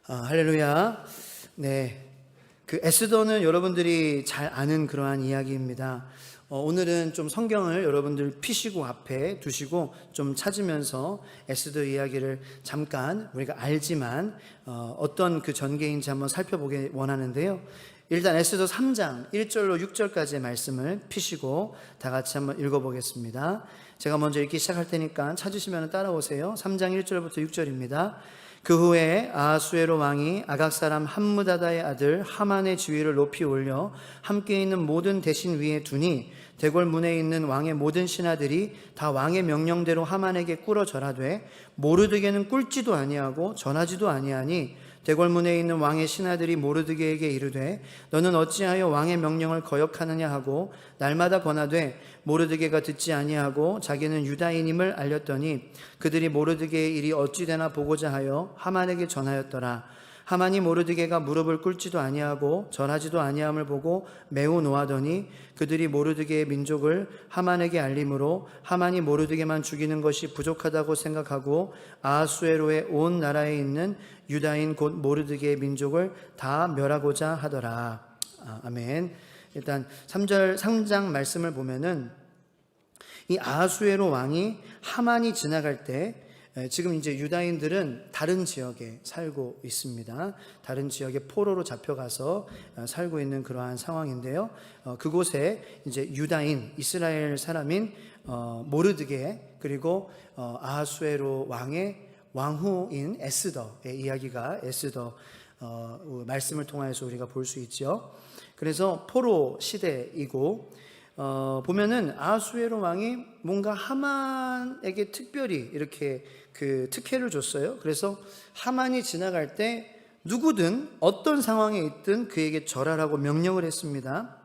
할렐루야. 네. 그 에스더는 여러분들이 잘 아는 그러한 이야기입니다. 오늘은 좀 성경을 여러분들 피시고 앞에 두시고 좀 찾으면서 에스더 이야기를 잠깐 우리가 알지만 어떤 그 전개인지 한번 살펴보기 원하는데요. 일단 에스더 3장 1절로 6절까지의 말씀을 피시고 다 같이 한번 읽어보겠습니다. 제가 먼저 읽기 시작할 테니까 찾으시면 따라오세요. 3장 1절부터 6절입니다. 그 후에 아하수에로 왕이 아각 사람 함므다다의 아들 하만의 지위를 높이 올려 함께 있는 모든 대신 위에 두니 대궐 문에 있는 왕의 모든 신하들이 다 왕의 명령대로 하만에게 꿇어 절하되 모르드게는 꿇지도 아니하고 전하지도 아니하니 대궐 문에 있는 왕의 신하들이 모르드게에게 이르되 너는 어찌하여 왕의 명령을 거역하느냐 하고 날마다 권하되 모르드게가 듣지 아니하고 자기는 유다인임을 알렸더니 그들이 모르드게의 일이 어찌 되나 보고자 하여 하만에게 전하였더라. 하만이 모르드게가 무릎을 꿇지도 아니하고 전하지도 아니함을 보고 매우 노하더니 그들이 모르드게의 민족을 하만에게 알림으로 하만이 모르드게만 죽이는 것이 부족하다고 생각하고 아하수에로의 온 나라에 있는 유다인 곧 모르드게의 민족을 다 멸하고자 하더라. 아멘. 일단 3장 말씀을 보면은 이 아하수에로 왕이 하만이 지나갈 때 지금 이제 유다인들은 다른 지역에 살고 있습니다. 다른 지역에 포로로 잡혀가서 살고 있는 그러한 상황인데요. 그곳에 이제 유다인, 이스라엘 사람인 모르드게 그리고 아하수에로 왕의 왕후인 에스더의 이야기가 에스더 말씀을 통해서 우리가 볼 수 있죠. 그래서 포로 시대이고 보면은 아하수에로 왕이 뭔가 하만에게 특별히 이렇게 그 특혜를 줬어요. 그래서 하만이 지나갈 때 누구든 어떤 상황에 있든 그에게 절하라고 명령을 했습니다.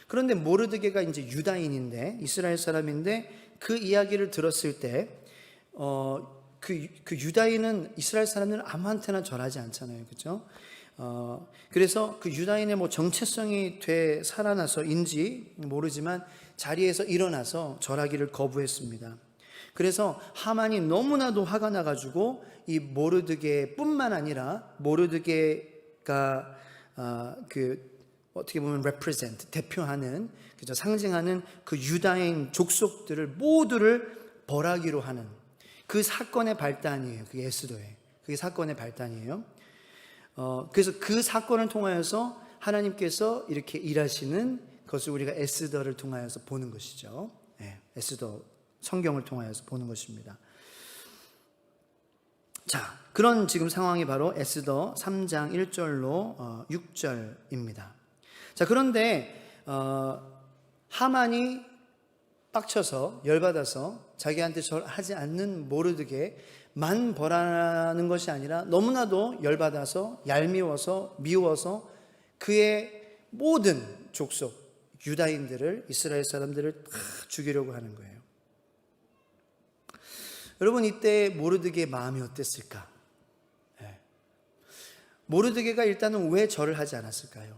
그런데 모르드게가 이제 유다인인데 이스라엘 사람인데 그 이야기를 들었을 때 그 유다인은 이스라엘 사람들은 아무한테나 절하지 않잖아요, 그렇죠? 그래서 그 유다인의 뭐 정체성이 살아나서인지 모르지만 자리에서 일어나서 절하기를 거부했습니다. 그래서 하만이 너무나도 화가 나가지고 이 모르드게뿐만 아니라 모르드게가 어떻게 보면 represent 대표하는 그죠 상징하는 그 유다인 족속들을 모두를 벌하기로 하는 그 사건의 발단이에요. 그게 에스더의 그게 사건의 발단이에요. 그래서 그 사건을 통하여서 하나님께서 이렇게 일하시는 것을 우리가 에스더를 통하여서 보는 것이죠. 에스더 성경을 통하여서 보는 것입니다. 자, 그런 지금 상황이 바로 에스더 3장 1절로 6절입니다. 자, 그런데 하만이 빡쳐서 열받아서 자기한테 절하지 않는 모르드게만 벌하는 것이 아니라 너무나도 열받아서 얄미워서 미워서 그의 모든 족속 유다인들을 이스라엘 사람들을 다 죽이려고 하는 거예요. 여러분 이때 모르드게의 마음이 어땠을까? 모르드게가 일단은 왜 절을 하지 않았을까요?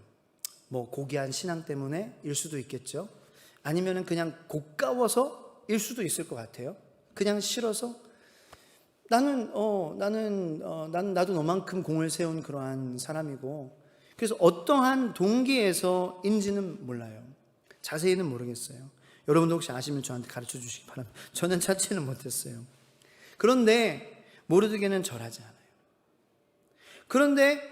뭐 고귀한 신앙 때문에일 수도 있겠죠. 아니면은 그냥 고가워서일 수도 있을 것 같아요. 그냥 싫어서 나도 너만큼 공을 세운 그러한 사람이고 그래서 어떠한 동기에서인지는 몰라요. 자세히는 모르겠어요. 여러분도 혹시 아시면 저한테 가르쳐 주시기 바랍니다. 저는 찾지는 못했어요. 그런데 모르드게는 절하지 않아요. 그런데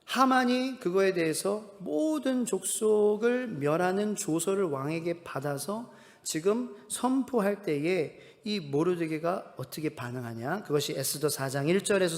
하만이 그거에 대해서 모든 족속을 멸하는 조서를 왕에게 받아서 지금 선포할 때에 이 모르드게가 어떻게 반응하냐? 그것이 에스더 4장 1절에서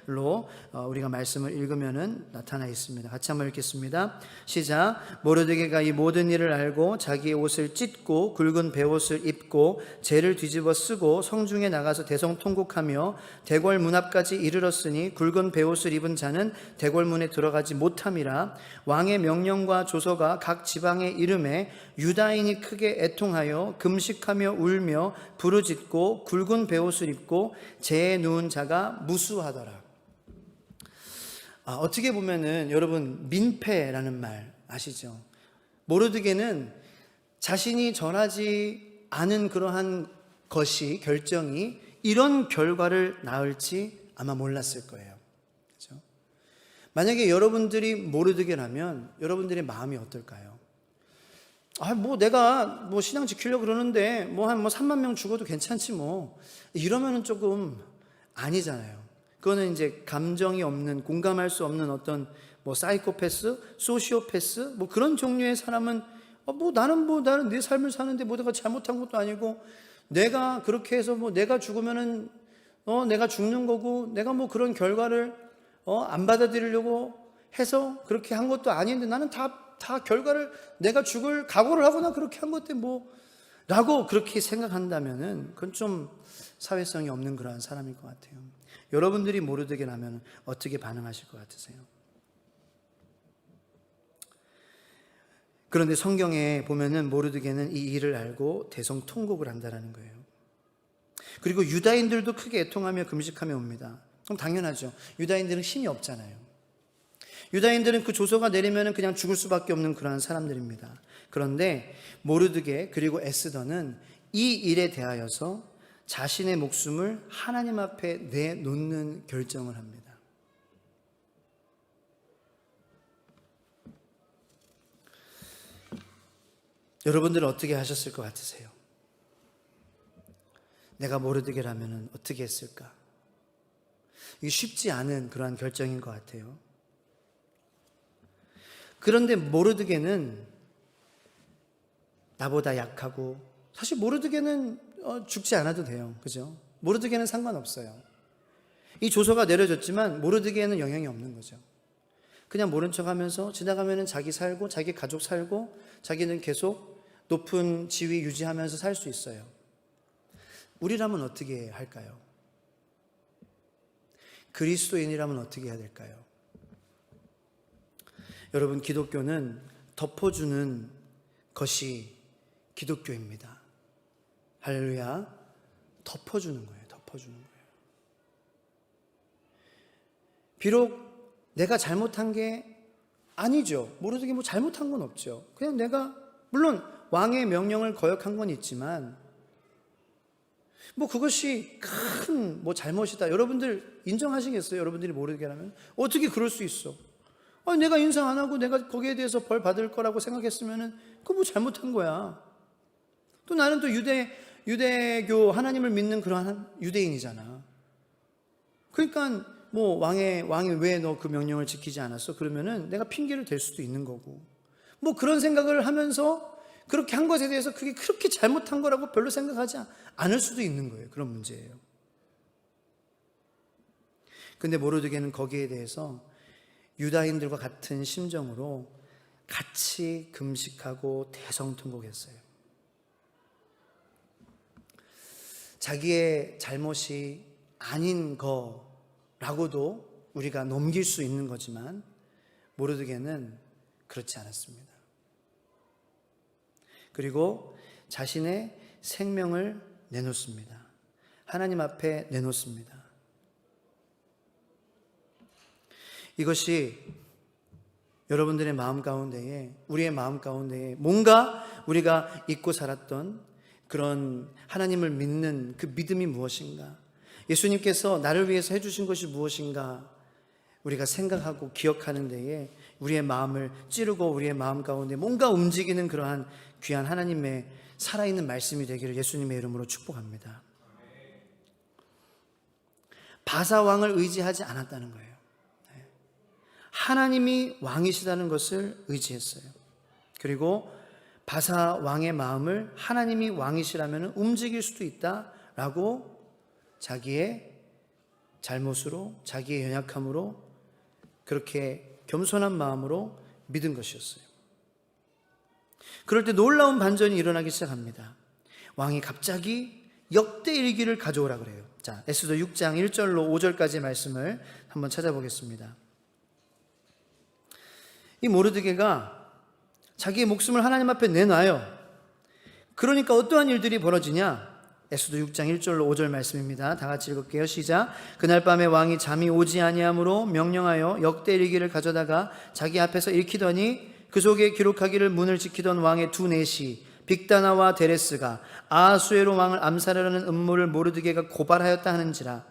3절로 우리가 말씀을 읽으면은 나타나 있습니다. 같이 한번 읽겠습니다. 시작. 모르드게가 이 모든 일을 알고 자기의 옷을 찢고 굵은 베옷을 입고 재를 뒤집어 쓰고 성중에 나가서 대성통곡하며 대궐 문 앞까지 이르렀으니 굵은 베옷을 입은 자는 대궐 문에 들어가지 못함이라. 왕의 명령과 조서가 각 지방에 이름에 유다인이 크게 애통하여 금식하며 울며 부르짖고 굵은 베옷을 입고 재에 누운 자가 무수하더라. 어떻게 보면은 여러분 민폐라는 말 아시죠? 모르드게는 자신이 전하지 않은 그러한 것이 결정이 이런 결과를 낳을지 아마 몰랐을 거예요. 그렇죠? 만약에 여러분들이 모르드게라면 여러분들의 마음이 어떨까요? 내가 신앙 지키려고 그러는데 한 3만 명 죽어도 괜찮지 이러면은 조금 아니잖아요. 그거는 이제 감정이 없는, 공감할 수 없는 어떤 사이코패스, 소시오패스 그런 종류의 사람은 나는 내 삶을 사는데 내가 잘못한 것도 아니고, 내가 그렇게 해서 내가 죽으면은 내가 죽는 거고, 내가 그런 결과를 안 받아들이려고 해서 그렇게 한 것도 아닌데, 나는 다 결과를 내가 죽을 각오를 하거나 그렇게 한 것들 라고 그렇게 생각한다면은 그건 좀 사회성이 없는 그러한 사람일 것 같아요. 여러분들이 모르드게 나면 어떻게 반응하실 것 같으세요? 그런데 성경에 보면은 모르드게는 이 일을 알고 대성통곡을 한다라는 거예요. 그리고 유다인들도 크게 애통하며 금식하며 옵니다. 그럼 당연하죠. 유다인들은 힘이 없잖아요. 유다인들은 그 조서가 내리면 그냥 죽을 수밖에 없는 그러한 사람들입니다. 그런데 모르드게 그리고 에스더는 이 일에 대하여서 자신의 목숨을 하나님 앞에 내놓는 결정을 합니다. 여러분들은 어떻게 하셨을 것 같으세요? 내가 모르드게라면 어떻게 했을까? 이게 쉽지 않은 그러한 결정인 것 같아요. 그런데 모르드게는 나보다 약하고, 사실 모르드게는 죽지 않아도 돼요. 그죠? 모르드게는 상관없어요. 이 조서가 내려졌지만 모르드게에는 영향이 없는 거죠. 그냥 모른 척 하면서 지나가면은 자기 살고, 자기 가족 살고, 자기는 계속 높은 지위 유지하면서 살 수 있어요. 우리라면 어떻게 할까요? 그리스도인이라면 어떻게 해야 될까요? 여러분, 기독교는 덮어주는 것이 기독교입니다. 할렐루야. 덮어주는 거예요. 덮어주는 거예요. 비록 내가 잘못한 게 아니죠. 모르드게 잘못한 건 없죠. 그냥 내가 물론 왕의 명령을 거역한 건 있지만 그것이 큰 잘못이다. 여러분들 인정하시겠어요? 여러분들이 모르게라면 어떻게 그럴 수 있어? 내가 인상 안 하고 내가 거기에 대해서 벌 받을 거라고 생각했으면은 그거 잘못한 거야. 또 나는 또 유대교 하나님을 믿는 그러한 유대인이잖아. 그러니까 왕이 왜 너 그 명령을 지키지 않았어? 그러면은 내가 핑계를 댈 수도 있는 거고. 그런 생각을 하면서 그렇게 한 것에 대해서 그게 그렇게 잘못한 거라고 별로 생각하지 않을 수도 있는 거예요. 그런 문제예요. 근데 모르드게는 거기에 대해서 유다인들과 같은 심정으로 같이 금식하고 대성통곡했어요. 자기의 잘못이 아닌 거라고도 우리가 넘길 수 있는 거지만 모르드게는 그렇지 않았습니다. 그리고 자신의 생명을 내놓습니다. 하나님 앞에 내놓습니다. 이것이 여러분들의 마음 가운데에, 우리의 마음 가운데에 뭔가 우리가 잊고 살았던 그런 하나님을 믿는 그 믿음이 무엇인가, 예수님께서 나를 위해서 해주신 것이 무엇인가 우리가 생각하고 기억하는 데에 우리의 마음을 찌르고 우리의 마음 가운데 뭔가 움직이는 그러한 귀한 하나님의 살아있는 말씀이 되기를 예수님의 이름으로 축복합니다. 바사왕을 의지하지 않았다는 거예요. 하나님이 왕이시다는 것을 의지했어요. 그리고 바사왕의 마음을 하나님이 왕이시라면 움직일 수도 있다라고 자기의 잘못으로, 자기의 연약함으로 그렇게 겸손한 마음으로 믿은 것이었어요. 그럴 때 놀라운 반전이 일어나기 시작합니다. 왕이 갑자기 역대 일기를 가져오라 그래요. 자, 에스더 6장 1절로 5절까지의 말씀을 한번 찾아보겠습니다. 이 모르드게가 자기의 목숨을 하나님 앞에 내놔요. 그러니까 어떠한 일들이 벌어지냐? 에스더 6장 1절로 5절 말씀입니다. 다 같이 읽을게요. 시작. 그날 밤에 왕이 잠이 오지 아니하므로 명령하여 역대 일기를 가져다가 자기 앞에서 읽히더니 그 속에 기록하기를 문을 지키던 왕의 두 내시 빅다나와 데레스가 아하수에로 왕을 암살하려는 음모를 모르드게가 고발하였다 하는지라.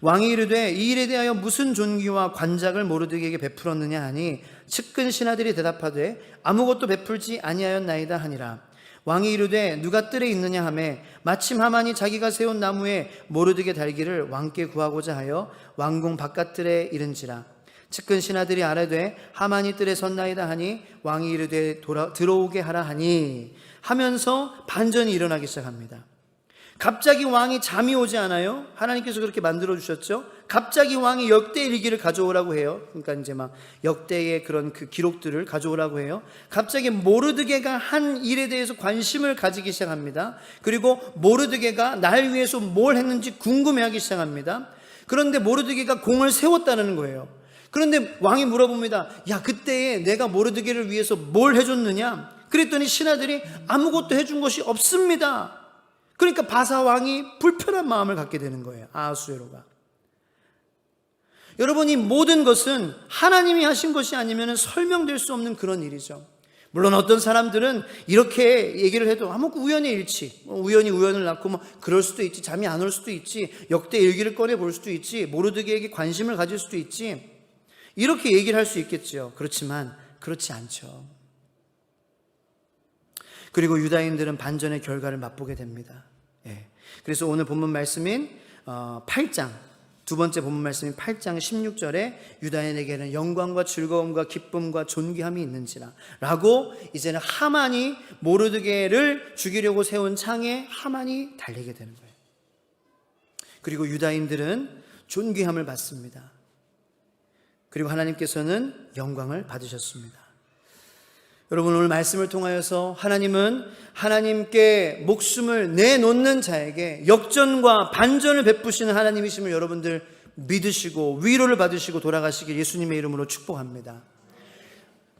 왕이 이르되 이 일에 대하여 무슨 존귀와 관작을 모르드게에게 베풀었느냐 하니 측근 신하들이 대답하되 아무것도 베풀지 아니하였나이다 하니라. 왕이 이르되 누가 뜰에 있느냐 하매 마침 하만이 자기가 세운 나무에 모르드게 달기를 왕께 구하고자 하여 왕궁 바깥뜰에 이른지라. 측근 신하들이 아뢰되 하만이 뜰에 섰나이다 하니 왕이 이르되 들어오게 하라 하니 하면서 반전이 일어나기 시작합니다. 갑자기 왕이 잠이 오지 않아요? 하나님께서 그렇게 만들어 주셨죠. 갑자기 왕이 역대 일기를 가져오라고 해요. 그러니까 이제 막 역대의 그런 그 기록들을 가져오라고 해요. 갑자기 모르드게가 한 일에 대해서 관심을 가지기 시작합니다. 그리고 모르드게가 날 위해서 뭘 했는지 궁금해하기 시작합니다. 그런데 모르드게가 공을 세웠다는 거예요. 그런데 왕이 물어봅니다. 야, 그때에 내가 모르드게를 위해서 뭘 해줬느냐? 그랬더니 신하들이 아무것도 해준 것이 없습니다. 그러니까 바사 왕이 불편한 마음을 갖게 되는 거예요. 아하수에로가. 여러분, 이 모든 것은 하나님이 하신 것이 아니면 설명될 수 없는 그런 일이죠. 물론 어떤 사람들은 이렇게 얘기를 해도 우연의 일치, 우연히 우연을 낳고 그럴 수도 있지, 잠이 안 올 수도 있지, 역대 일기를 꺼내 볼 수도 있지, 모르드게에게 관심을 가질 수도 있지, 이렇게 얘기를 할 수 있겠죠. 그렇지만 그렇지 않죠. 그리고 유다인들은 반전의 결과를 맛보게 됩니다. 그래서 오늘 본문 말씀인 8장, 두 번째 본문 말씀인 8장 16절에 유다인에게는 영광과 즐거움과 기쁨과 존귀함이 있는지라 라고 이제는 하만이 모르드게를 죽이려고 세운 창에 하만이 달리게 되는 거예요. 그리고 유다인들은 존귀함을 받습니다. 그리고 하나님께서는 영광을 받으셨습니다. 여러분, 오늘 말씀을 통하여서 하나님은 하나님께 목숨을 내놓는 자에게 역전과 반전을 베푸시는 하나님이심을 여러분들 믿으시고 위로를 받으시고 돌아가시길 예수님의 이름으로 축복합니다.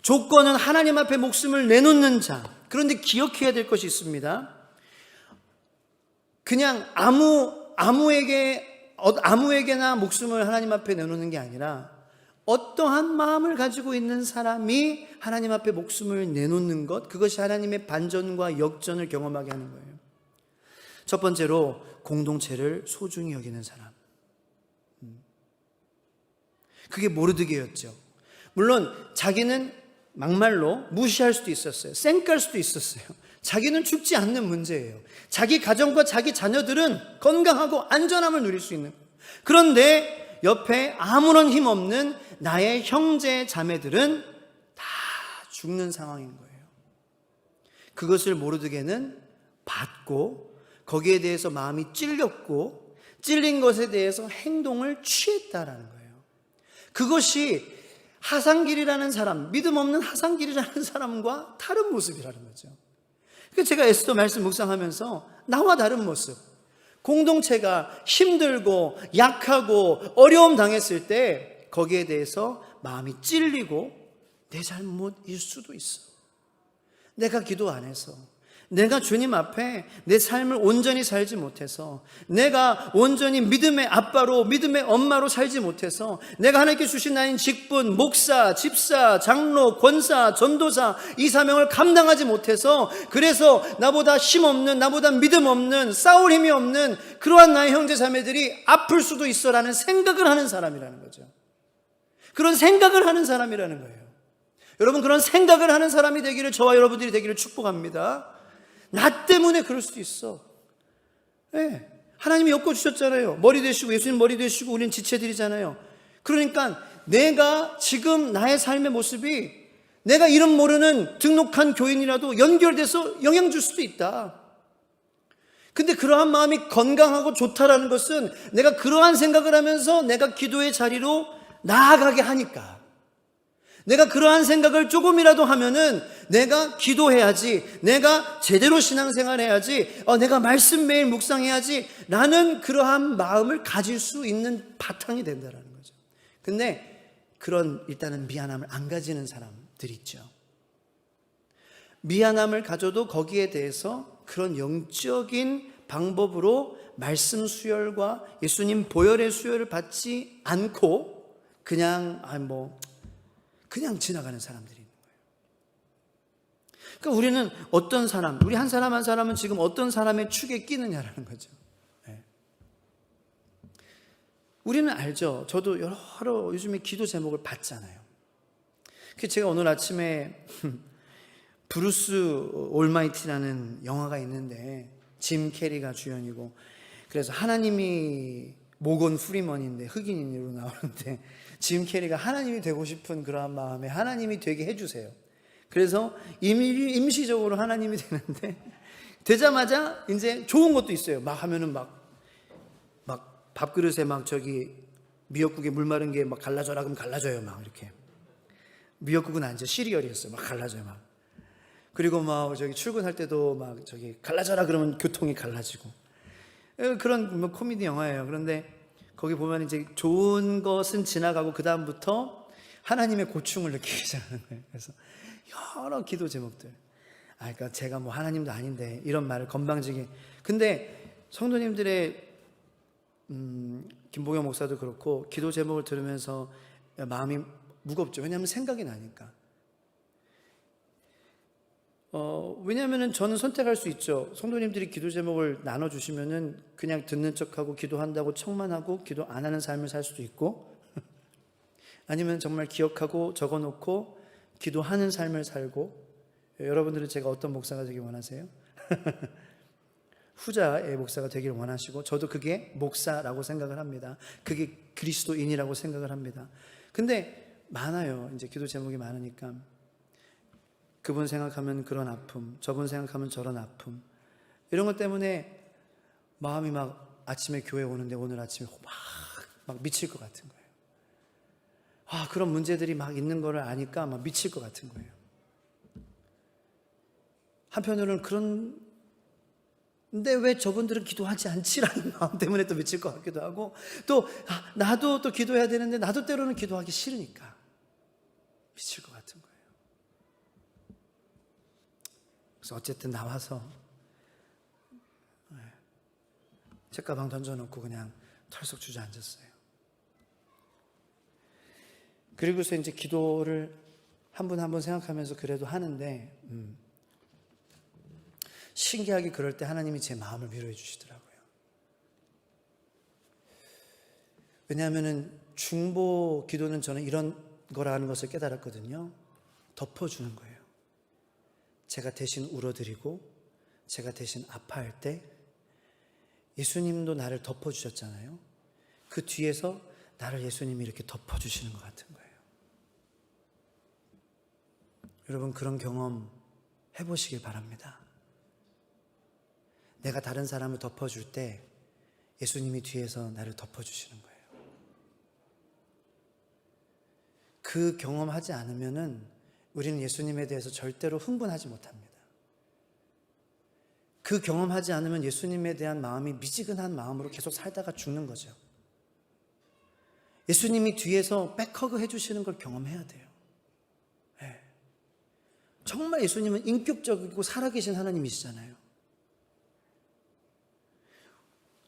조건은 하나님 앞에 목숨을 내놓는 자. 그런데 기억해야 될 것이 있습니다. 그냥 아무에게나 목숨을 하나님 앞에 내놓는 게 아니라 어떠한 마음을 가지고 있는 사람이 하나님 앞에 목숨을 내놓는 것, 그것이 하나님의 반전과 역전을 경험하게 하는 거예요. 첫 번째로 공동체를 소중히 여기는 사람. 그게 모르드게였죠. 물론 자기는 막말로 무시할 수도 있었어요. 쌩깔 수도 있었어요. 자기는 죽지 않는 문제예요. 자기 가정과 자기 자녀들은 건강하고 안전함을 누릴 수 있는 거예요. 그런데 옆에 아무런 힘 없는 나의 형제 자매들은 다 죽는 상황인 거예요. 그것을 모르드게는 받고 거기에 대해서 마음이 찔렸고 찔린 것에 대해서 행동을 취했다라는 거예요. 그것이 하상길이라는 사람, 믿음 없는 하상길이라는 사람과 다른 모습이라는 거죠. 그래서 제가 에스더 말씀 묵상하면서 나와 다른 모습, 공동체가 힘들고 약하고 어려움 당했을 때 거기에 대해서 마음이 찔리고 내 잘못일 수도 있어. 내가 기도 안 해서, 내가 주님 앞에 내 삶을 온전히 살지 못해서, 내가 온전히 믿음의 아빠로 믿음의 엄마로 살지 못해서, 내가 하나님께 주신 나인 직분, 목사, 집사, 장로, 권사, 전도사 이 사명을 감당하지 못해서, 그래서 나보다 힘없는, 나보다 믿음 없는, 싸울 힘이 없는 그러한 나의 형제 자매들이 아플 수도 있어라는 생각을 하는 사람이라는 거죠. 그런 생각을 하는 사람이라는 거예요. 여러분, 그런 생각을 하는 사람이 되기를, 저와 여러분들이 되기를 축복합니다. 나 때문에 그럴 수도 있어. 네. 하나님이 엮어주셨잖아요. 머리 되시고, 예수님 머리 되시고, 우리는 지체들이잖아요. 그러니까 내가 지금 나의 삶의 모습이 내가 이름 모르는 등록한 교인이라도 연결돼서 영향 줄 수도 있다. 근데 그러한 마음이 건강하고 좋다라는 것은 내가 그러한 생각을 하면서 내가 기도의 자리로 나아가게 하니까, 내가 그러한 생각을 조금이라도 하면은 내가 기도해야지, 내가 제대로 신앙생활 해야지, 내가 말씀 매일 묵상해야지 라는 그러한 마음을 가질 수 있는 바탕이 된다는 거죠. 근데 그런 일단은 미안함을 안 가지는 사람들이 있죠. 미안함을 가져도 거기에 대해서 그런 영적인 방법으로 말씀 수혈과 예수님 보혈의 수혈을 받지 않고 그냥 그냥 지나가는 사람들이 있는 거예요. 그러니까 우리는 어떤 사람, 우리 한 사람 한 사람은 지금 어떤 사람의 축에 끼느냐라는 거죠. 네. 우리는 알죠. 저도 여러 요즘에 기도 제목을 봤잖아요. 제가 오늘 아침에 브루스 올마이티라는 영화가 있는데 짐 캐리가 주연이고, 그래서 하나님이 모건 프리먼인데 흑인으로 나오는데 짐 캐리가 하나님이 되고 싶은 그러한 마음에 하나님이 되게 해주세요. 그래서 임시적으로 하나님이 되는데 되자마자 이제 좋은 것도 있어요. 막 하면은 막 밥그릇에 막 미역국에 물 마른 게 막 갈라져라 그러면 갈라져요. 막 이렇게. 미역국은 아니죠. 시리얼이었어요. 막 갈라져요. 막. 그리고 막 출근할 때도 막 갈라져라 그러면 교통이 갈라지고. 그런 코미디 영화예요. 그런데 거기 보면 이제 좋은 것은 지나가고 그다음부터 하나님의 고충을 느끼기 시작하는 거예요. 그래서 여러 기도 제목들. 그러니까 제가 뭐 하나님도 아닌데 이런 말을 건방지게. 근데 성도님들의 김보경 목사도 그렇고 기도 제목을 들으면서 마음이 무겁죠. 왜냐하면 생각이 나니까. 왜냐하면 저는 선택할 수 있죠. 성도님들이 기도 제목을 나눠주시면은 그냥 듣는 척하고 기도한다고 척만 하고 기도 안 하는 삶을 살 수도 있고, 아니면 정말 기억하고 적어놓고 기도하는 삶을 살고. 여러분들은 제가 어떤 목사가 되길 원하세요? 후자의 목사가 되기를 원하시고, 저도 그게 목사라고 생각을 합니다. 그게 그리스도인이라고 생각을 합니다. 근데 많아요. 이제 기도 제목이 많으니까. 그분 생각하면 그런 아픔, 저분 생각하면 저런 아픔, 이런 것 때문에 마음이 막 아침에 교회 오는데 오늘 아침에 막 미칠 것 같은 거예요. 그런 문제들이 막 있는 거를 아니까 막 미칠 것 같은 거예요. 한편으로는 근데 왜 저분들은 기도하지 않지라는 마음 때문에 또 미칠 것 같기도 하고, 또 나도 또 기도해야 되는데 나도 때로는 기도하기 싫으니까 미칠 것 같은 거예요. 그래서 어쨌든 나와서 책가방 던져놓고 그냥 털썩 주저앉았어요. 그리고서 이제 기도를 한 분 한 분 생각하면서 그래도 하는데, 신기하게 그럴 때 하나님이 제 마음을 위로해 주시더라고요. 왜냐하면 중보 기도는 저는 이런 거라는 것을 깨달았거든요. 덮어주는 거예요. 제가 대신 울어드리고 제가 대신 아파할 때 예수님도 나를 덮어주셨잖아요. 그 뒤에서 나를 예수님이 이렇게 덮어주시는 것 같은 거예요. 여러분, 그런 경험 해보시길 바랍니다. 내가 다른 사람을 덮어줄 때 예수님이 뒤에서 나를 덮어주시는 거예요. 그 경험하지 않으면은 우리는 예수님에 대해서 절대로 흥분하지 못합니다. 그 경험하지 않으면 예수님에 대한 마음이 미지근한 마음으로 계속 살다가 죽는 거죠. 예수님이 뒤에서 백허그 해주시는 걸 경험해야 돼요. 네. 정말 예수님은 인격적이고 살아계신 하나님이시잖아요.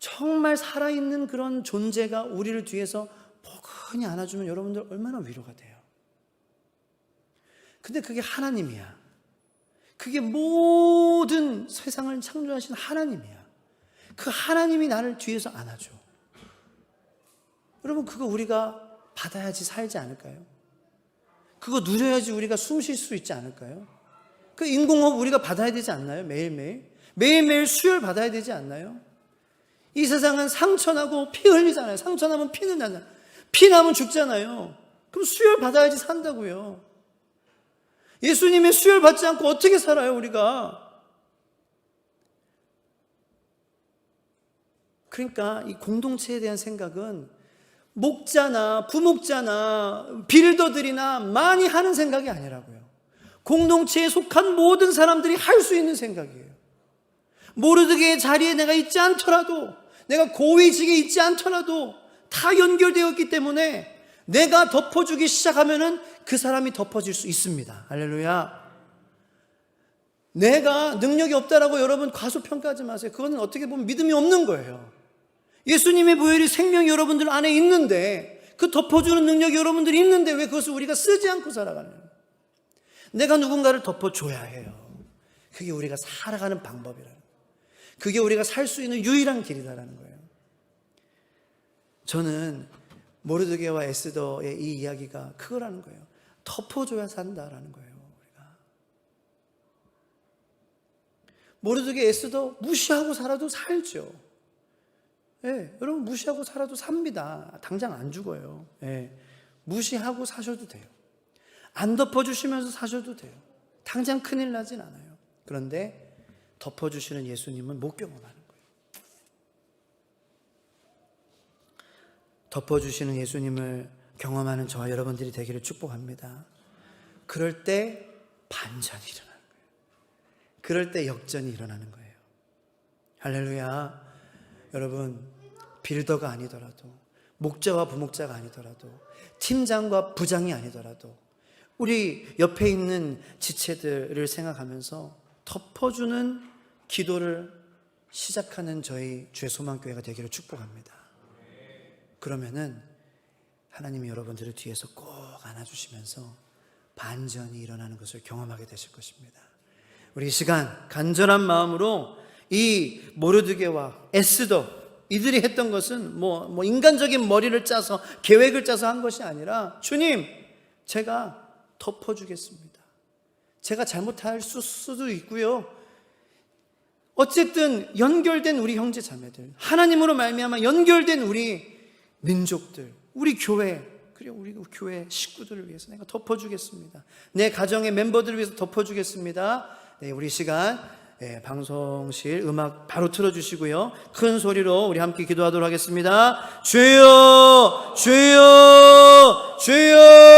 정말 살아있는 그런 존재가 우리를 뒤에서 포근히 안아주면 여러분들 얼마나 위로가 돼요. 근데 그게 하나님이야. 그게 모든 세상을 창조하신 하나님이야. 그 하나님이 나를 뒤에서 안아줘. 여러분, 그거 우리가 받아야지 살지 않을까요? 그거 누려야지 우리가 숨 쉴 수 있지 않을까요? 그 인공호흡 우리가 받아야 되지 않나요? 매일매일? 매일매일 수혈 받아야 되지 않나요? 이 세상은 상처나고 피 흘리잖아요. 상처나면 피는 나잖아요. 피 나면 죽잖아요. 그럼 수혈 받아야지 산다고요. 예수님의 수혈 받지 않고 어떻게 살아요, 우리가? 그러니까 이 공동체에 대한 생각은 목자나 부목자나 빌더들이나 많이 하는 생각이 아니라고요. 공동체에 속한 모든 사람들이 할 수 있는 생각이에요. 모르드게의 자리에 내가 있지 않더라도, 내가 고위직에 있지 않더라도 다 연결되었기 때문에 내가 덮어주기 시작하면은 그 사람이 덮어질 수 있습니다. 할렐루야. 내가 능력이 없다라고 여러분 과소평가하지 마세요. 그거는 어떻게 보면 믿음이 없는 거예요. 예수님의 보혈이 생명이 여러분들 안에 있는데, 그 덮어주는 능력이 여러분들이 있는데 왜 그것을 우리가 쓰지 않고 살아가는 거예요? 내가 누군가를 덮어줘야 해요. 그게 우리가 살아가는 방법이라는 거예요. 그게 우리가 살 수 있는 유일한 길이다라는 거예요. 저는 모르드게와 에스더의 이 이야기가 그거라는 거예요. 덮어줘야 산다라는 거예요. 우리가 모르드게 에스더 무시하고 살아도 살죠. 예, 여러분 무시하고 살아도 삽니다. 당장 안 죽어요. 예, 무시하고 사셔도 돼요. 안 덮어주시면서 사셔도 돼요. 당장 큰일 나진 않아요. 그런데 덮어주시는 예수님은 못 경험하는 거예요. 덮어주시는 예수님을 경험하는 저와 여러분들이 되기를 축복합니다. 그럴 때 반전이 일어나는 거예요. 그럴 때 역전이 일어나는 거예요. 할렐루야. 여러분, 빌더가 아니더라도, 목자와 부목자가 아니더라도, 팀장과 부장이 아니더라도 우리 옆에 있는 지체들을 생각하면서 덮어주는 기도를 시작하는 저희 주의소망교회가 되기를 축복합니다. 그러면은 하나님이 여러분들을 뒤에서 꼭 안아주시면서 반전이 일어나는 것을 경험하게 되실 것입니다. 우리 이 시간 간절한 마음으로 이 모르드게와 에스더 이들이 했던 것은 뭐 인간적인 머리를 짜서 계획을 짜서 한 것이 아니라, 주님, 제가 덮어주겠습니다. 제가 잘못할 수도 있고요. 어쨌든 연결된 우리 형제 자매들, 하나님으로 말미암아 연결된 우리 민족들, 우리 교회, 그리고 우리 교회 식구들을 위해서 내가 덮어주겠습니다. 내 가정의 멤버들을 위해서 덮어주겠습니다. 네, 우리 시간 방송실 음악 바로 틀어주시고요. 큰 소리로 우리 함께 기도하도록 하겠습니다. 주여, 주여, 주여.